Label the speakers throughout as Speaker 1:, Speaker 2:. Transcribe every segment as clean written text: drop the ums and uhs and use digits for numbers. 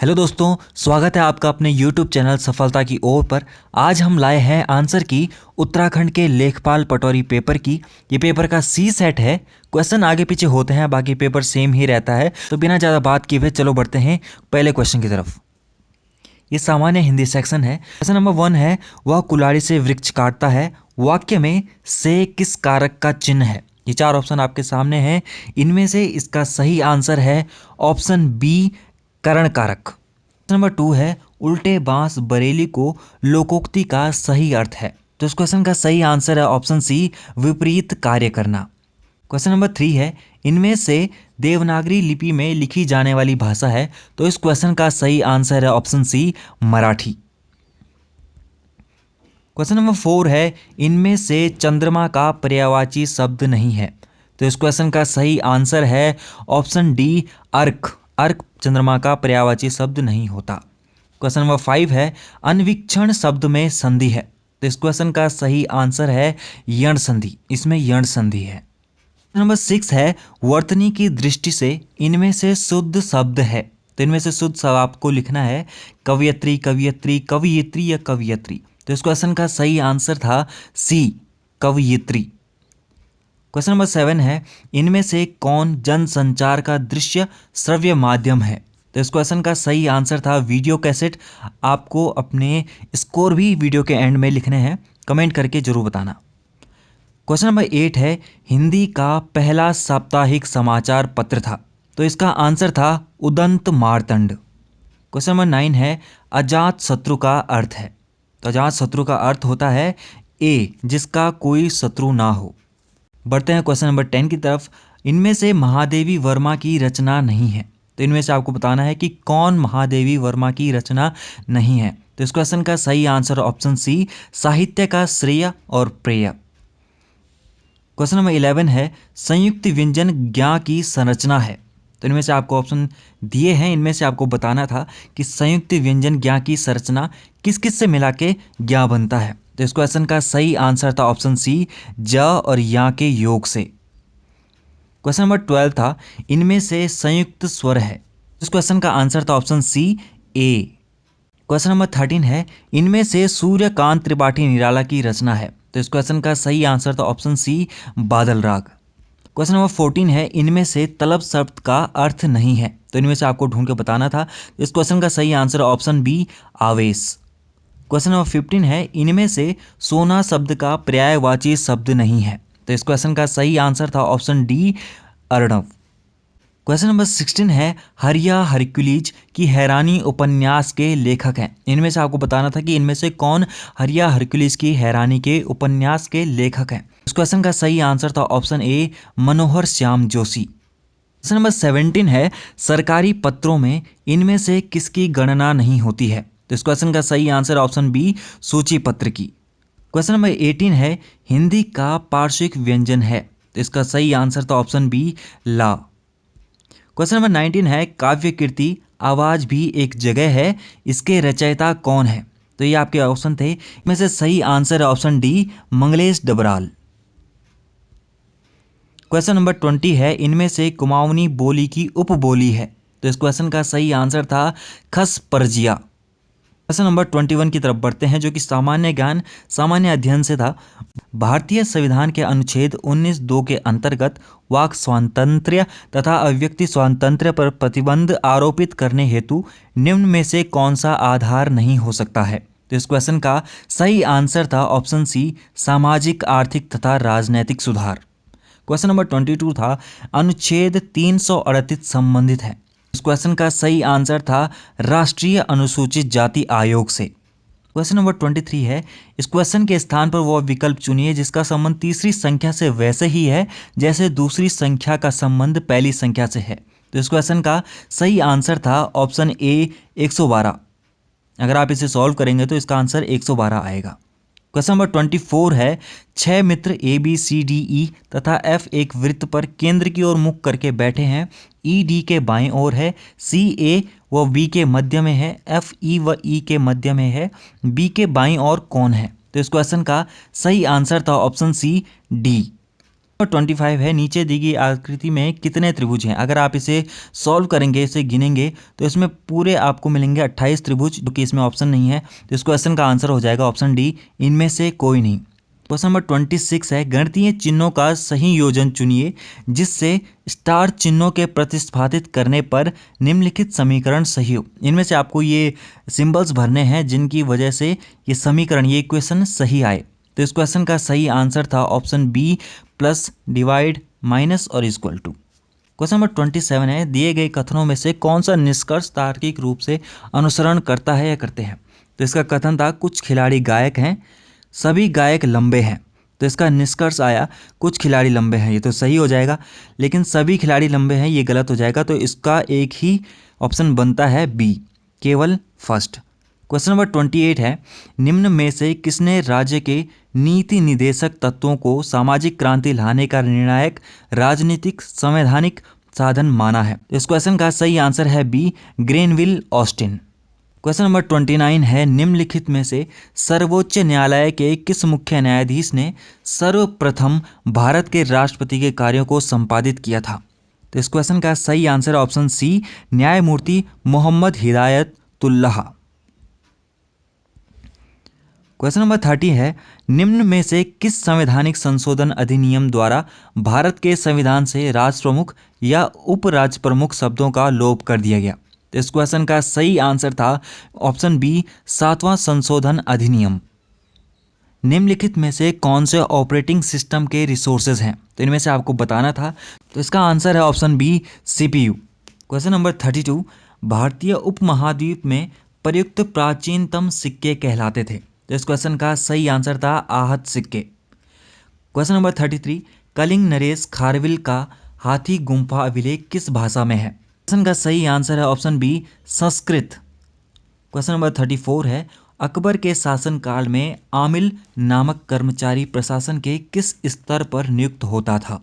Speaker 1: Hello दोस्तों, स्वागत है आपका अपने YouTube चैनल सफलता की ओर पर। आज हम लाए हैं आंसर की उत्तराखंड के लेखपाल पटौरी पेपर की। ये पेपर का सी सेट है। क्वेश्चन आगे पीछे होते हैं, बाकी पेपर सेम ही रहता है। तो बिना ज़्यादा बात किए हुए चलो बढ़ते हैं पहले क्वेश्चन की तरफ। ये सामान्य हिंदी सेक्शन है। क्वेश्चन नंबर 1 है, वह कुल्हाड़ी से वृक्ष काटता है, वाक्य में से किस कारक का चिन्ह है। ये 4 ऑप्शन आपके सामने हैं। इनमें से इसका सही आंसर है ऑप्शन बी, करण कारक। क्वेश्चन नंबर 2 है, उल्टे बांस बरेली को लोकोक्ति का सही अर्थ है। तो इस क्वेश्चन का सही आंसर है ऑप्शन सी, विपरीत कार्य करना। क्वेश्चन नंबर 3 है, इनमें से देवनागरी लिपि में लिखी जाने वाली भाषा है। तो इस क्वेश्चन का सही आंसर है option C, Marathi. Question number 4 है, इनमें से चंद्रमा का पर्यायवाची शब्द नहीं है। तो इस क्वेश्चन का सही आंसर है ऑप्शन डी, अर्क। अर्क चंद्रमा का पर्यायवाची शब्द नहीं होता। क्वेश्चन नंबर 5 है, अन्वीक्षण शब्द में संधि है। तो इस क्वेश्चन का सही आंसर है यण संधि। इसमें यण संधि है। नंबर 6 है, वर्तनी की दृष्टि से इनमें से शुद्ध शब्द है। तो इनमें से शुद्ध शब्द आपको लिखना है कवयत्री, कवियत्री, कवियत्री या कवियत्री। तो इस क्वेश्चन का सही आंसर था सी, कवियत्री। क्वेश्चन नंबर 7 है, इनमें से कौन जनसंचार का दृश्य श्रव्य माध्यम है। तो इस क्वेश्चन का सही आंसर था वीडियो कैसेट। आपको अपने स्कोर भी वीडियो के एंड में लिखने हैं, कमेंट करके जरूर बताना। क्वेश्चन नंबर 8 है, हिंदी का पहला साप्ताहिक समाचार पत्र था। तो इसका आंसर था उदंत मार्तंड। क्वेश्चन नंबर 9 है, अजात शत्रु का अर्थ है। तो अजात शत्रु का अर्थ होता है ए, जिसका कोई शत्रु ना हो। बढ़ते हैं क्वेश्चन नंबर 10 की तरफ। इनमें से महादेवी वर्मा की रचना नहीं है। तो इनमें से आपको बताना है कि कौन महादेवी वर्मा की रचना नहीं है। तो इस क्वेश्चन का सही आंसर ऑप्शन सी, साहित्य का श्रेय और प्रेय। क्वेश्चन नंबर 11 है, संयुक्त व्यंजन ज्ञा की संरचना है। तो इनमें से आपको ऑप्शन दिए हैं, इनमें से आपको बताना था कि संयुक्त व्यंजन ज्ञा की संरचना किस किस से मिला के ज्ञा बनता है। तो इस क्वेश्चन का सही आंसर था ऑप्शन सी, ज और या के योग से। क्वेश्चन नंबर 12 था, इनमें से संयुक्त स्वर है। इस क्वेश्चन का आंसर था ऑप्शन सी, ए। क्वेश्चन नंबर 13 है, इनमें से सूर्यकांत त्रिपाठी निराला की रचना है। तो इस क्वेश्चन का सही आंसर था ऑप्शन सी, बादल राग। क्वेश्चन नंबर 14 है, इनमें से तलब शब्द का अर्थ नहीं है। तो इनमें से आपको ढूंढ के बताना था। इस क्वेश्चन का सही आंसर ऑप्शन बी, आवेश। क्वेश्चन नंबर 15 है, इनमें से सोना शब्द का पर्यायवाची शब्द नहीं है। तो इस क्वेश्चन का सही आंसर था option D, Arnav. Question number 16 है, हरिया हरक्यूलिज की हैरानी उपन्यास के लेखक हैं। इनमें से आपको बताना था कि इनमें से कौन हरिया हरक्यूलिज की हैरानी के उपन्यास के लेखक हैं। इस क्वेश्चन का सही आंसर था option A, Manohar Shyam Joshi. Question number 17 है, सरकारी पत्रों में इनमें से किसकी गणना नहीं होती है। तो इस क्वेश्चन का सही आंसर ऑप्शन बी, सूची पत्र की। क्वेश्चन नंबर 18 है, हिंदी का पार्श्विक व्यंजन है। तो इसका सही आंसर था ऑप्शन बी, ला। क्वेश्चन नंबर 19 है, काव्य कीर्ति आवाज भी एक जगह है, इसके रचयिता कौन है। तो ये आपके ऑप्शन थे, इनमें से सही आंसर है option D, Manglesh Dabral. Question number 20 है, इनमें से कुमाऊनी बोली की उपबोली है। तो इस क्वेश्चन का सही आंसर था खस परजिया। क्वेश्चन नंबर 21 की तरफ बढ़ते हैं, जो कि सामान्य ज्ञान सामान्य अध्ययन से था। भारतीय संविधान के अनुच्छेद 19(2) के अंतर्गत वाक स्वातंत्र्य तथा अभिव्यक्ति स्वातंत्र्य पर प्रतिबंध आरोपित करने हेतु निम्न में से कौन सा आधार नहीं हो सकता है। तो इस क्वेश्चन का सही आंसर था ऑप्शन सी, सामाजिक, आर्थिक तथा राजनैतिक सुधार। क्वेश्चन नंबर 22 था, अनुच्छेद 338 संबंधित है। इस क्वेश्चन का सही आंसर था राष्ट्रीय अनुसूचित जाति आयोग से। क्वेश्चन नंबर 23 है, इस क्वेश्चन के स्थान पर वह विकल्प चुनिए जिसका संबंध तीसरी संख्या से वैसे ही है जैसे दूसरी संख्या का संबंध पहली संख्या से है। तो इस क्वेश्चन का सही आंसर था ऑप्शन ए, 112। अगर आप इसे सॉल्व करेंगे तो इसका आंसर 112 आएगा। क्वेश्चन नंबर 24 है, 6 मित्र A B C D E तथा एफ एक वृत्त पर केंद्र की ओर मुख करके बैठे हैं। ई डी के बाएं ओर है, सी ए व बी के मध्य में है, एफ ई व ई के मध्य में है, बी के बाईं ओर कौन है। तो इस क्वेश्चन का सही आंसर था ऑप्शन सी, डी। 25 है, नीचे दी गई आकृति में कितने त्रिभुज हैं। अगर आप इसे सॉल्व करेंगे, इसे गिनेंगे, तो इसमें पूरे आपको मिलेंगे 28 त्रिभुज, जो कि इसमें ऑप्शन नहीं है। तो इस क्वेश्चन का आंसर हो जाएगा ऑप्शन डी, इनमें से कोई नहीं। क्वेश्चन नंबर 26 है, गणितीय चिन्हों का सही योजन चुनिए जिससे स्टार चिन्हों के प्रतिस्थापित करने पर निम्नलिखित समीकरण सही हो। इनमें से आपको ये सिंबल्स भरने हैं जिनकी वजह से ये समीकरण, ये इक्वेशन सही आए। तो इस क्वेश्चन का सही आंसर था option B, plus, divide, minus और इक्वल टू। क्वेश्चन नंबर 27 है, दिए गए कथनों में से कौन सा निष्कर्ष तार्किक रूप से अनुसरण करता है या करते हैं। तो इसका कथन था कुछ खिलाड़ी गायक हैं, सभी गायक लंबे हैं। तो इसका निष्कर्ष आया कुछ खिलाड़ी लंबे हैं, ये तो सही हो जाएगा, लेकिन सभी खिलाड़ी लंबे हैं ये गलत हो जाएगा। तो इसका एक ही ऑप्शन बनता है बी, केवल फर्स्ट। क्वेश्चन नंबर 28 है, निम्न में से किसने राज्य के नीति निदेशक तत्वों को सामाजिक क्रांति लाने का निर्णायक राजनीतिक संवैधानिक साधन माना है। इस क्वेश्चन का सही आंसर है B, Granville Austin. Question number 29 है, निम्नलिखित में से सर्वोच्च न्यायालय के किस मुख्य न्यायाधीश ने सर्वप्रथम भारत के राष्ट्रपति के कार्यों को संपादित किया था। तो इस क्वेश्चन का सही आंसर है ऑप्शन सी, न्यायमूर्ति मोहम्मद हिदायतुल्लाह। क्वेश्चन नंबर 30 है, निम्न में से किस संवैधानिक संशोधन अधिनियम द्वारा भारत के संविधान से राष्ट्र प्रमुख या उपराष्ट्र प्रमुख शब्दों का लोप कर दिया गया। तो इस क्वेश्चन का सही आंसर था ऑप्शन बी, 7वां संशोधन अधिनियम। निम्नलिखित में से कौन से ऑपरेटिंग सिस्टम के रिसोर्सेज हैं। तो इनमें से आपको बताना था, तो इसका आंसर है option B, CPU. Question number 32, भारतीय उपमहाद्वीप में प्रयुक्त प्राचीनतम सिक्के कहलाते थे। तो इस क्वेश्चन का सही आंसर था आहत सिक्के। क्वेश्चन नंबर 33, कलिंग नरेश खारविल का हाथी गुम्फा अभिलेख किस भाषा में है। क्वेश्चन का सही आंसर है option B, Sanskrit. Question number 34 है, अकबर के शासनकाल में आमिल नामक कर्मचारी प्रशासन के किस स्तर पर नियुक्त होता था।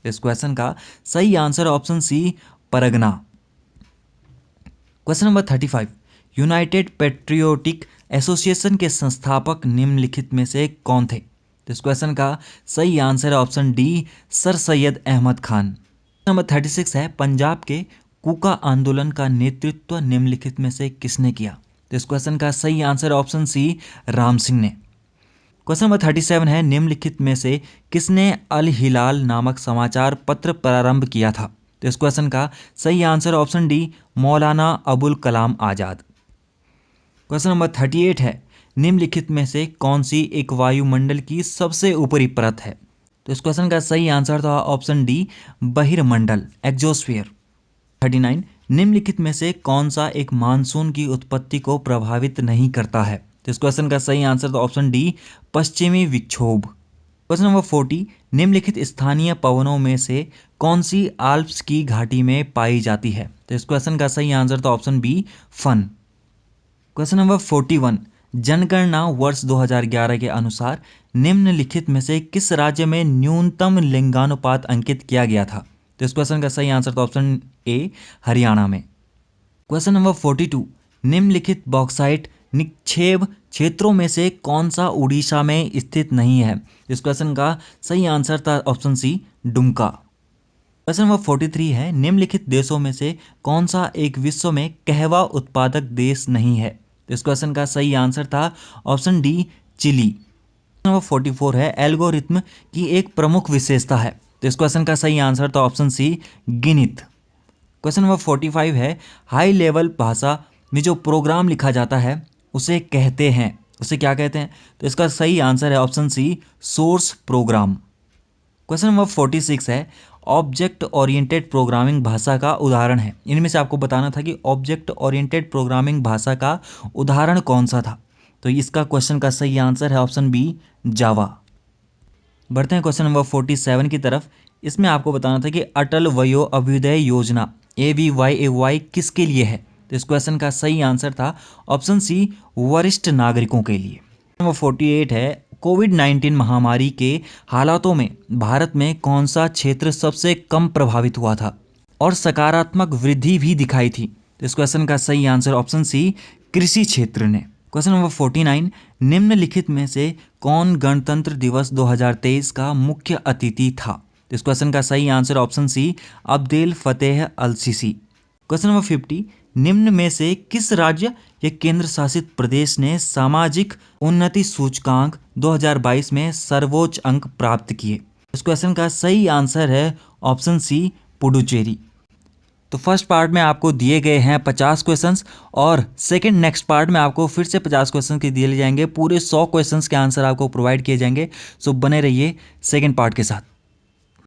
Speaker 1: इस क्वेश्चन का सही answer option C, Pargana. Question number 35, United Patriotic Association के संस्थापक निम्नलिखित में से कौन थे। तो इस क्वेश्चन का सही आंसर है option D, sir Syed Ahmad Khan. Number 36 है, पंजाब के कूका आंदोलन का नेतृत्व निम्नलिखित में से किसने किया। तो इस क्वेश्चन का सही answer option C, Ram Singh ने। क्वेश्चन नंबर 37 है, निम्नलिखित में से किसने अल हिलाल नामक समाचार पत्र प्रारंभ किया था। तो इस क्वेश्चन का सही answer option D, Maulana Abul Kalam Azad. Question number 38 है, निम्नलिखित में से कौन सी एक वायुमंडल की सबसे ऊपरी परत है। तो इस क्वेश्चन का सही आंसर था ऑप्शन डी, बहिर्मंडल, एक्सोस्फीयर। 39, निम्नलिखित में से कौन सा एक मानसून की उत्पत्ति को प्रभावित नहीं करता है। तो इस क्वेश्चन का सही आंसर था ऑप्शन डी, पश्चिमी विक्षोभ। क्वेश्चन नंबर 40, निम्नलिखित स्थानीय पवनों में से कौन सी आल्प्स की घाटी में पाई जाती है। तो इस क्वेश्चन का सही आंसर था option B, fun. Question number 41, जनगणना वर्ष 2011 के अनुसार निम्नलिखित में से किस राज्य में न्यूनतम लिंगानुपात अंकित किया गया था। तो इस क्वेश्चन का सही आंसर था ऑप्शन ए, हरियाणा में। क्वेश्चन नंबर 42, निम्नलिखित बॉक्साइट निक्षेप क्षेत्रों में से कौन सा उड़ीसा में स्थित नहीं है। इस क्वेश्चन का सही आंसर था option C, Dumka. Question number 43 है, निम्नलिखित देशों में से कौन सा एक विश्व में कहवा उत्पादक देश नहीं है। तो इस क्वेश्चन का सही आंसर था ऑप्शन डी, चिली। नंबर 44 है, एल्गोरिथम की एक प्रमुख विशेषता है। तो इस क्वेश्चन का सही आंसर था ऑप्शन सी, गिनित। क्वेश्चन नंबर 45 है, हाई लेवल भाषा में जो प्रोग्राम लिखा जाता है उसे कहते हैं, उसे क्या कहते हैं। तो इसका सही आंसर है option C, source program. Question number 46 है, ऑब्जेक्ट ओरिएंटेड प्रोग्रामिंग भाषा का उदाहरण है। इनमें से आपको बताना था कि ऑब्जेक्ट ओरिएंटेड प्रोग्रामिंग भाषा का उदाहरण कौन सा था। तो इसका क्वेश्चन का सही आंसर है ऑप्शन बी, जावा। बढ़ते हैं क्वेश्चन नंबर 47 की तरफ। इसमें आपको बताना था कि अटल वयो अभ्युदय योजना AVY किसके लिए है। तो इस क्वेश्चन का सही आंसर था ऑप्शन सी, वरिष्ठ नागरिकों के लिए। नंबर 48 है, कोविड-19 महामारी के हालातों में भारत में कौन सा क्षेत्र सबसे कम प्रभावित हुआ था और सकारात्मक वृद्धि भी दिखाई थी। तो इस क्वेश्चन का सही आंसर ऑप्शन सी, कृषि क्षेत्र ने। क्वेश्चन नंबर 49, निम्नलिखित में से कौन गणतंत्र दिवस 2023 का मुख्य अतिथि था। तो इस क्वेश्चन का सही answer option C, Abdel Fattah al Sisi. Question number 50, निम्न में से किस राज्य या केंद्र शासित प्रदेश ने सामाजिक उन्नति सूचकांक 2022 में सर्वोच्च अंक प्राप्त किए? इस क्वेश्चन का सही आंसर है ऑप्शन सी, पुडुचेरी। तो फर्स्ट पार्ट में आपको दिए गए हैं 50 क्वेश्चंस और सेकंड नेक्स्ट पार्ट में आपको फिर से 50 क्वेश्चन के दिए जाएंगे। पूरे 100 क्वेश्चंस के आंसर आपको प्रोवाइड किए जाएंगे। सो बने रहिए सेकंड पार्ट के साथ।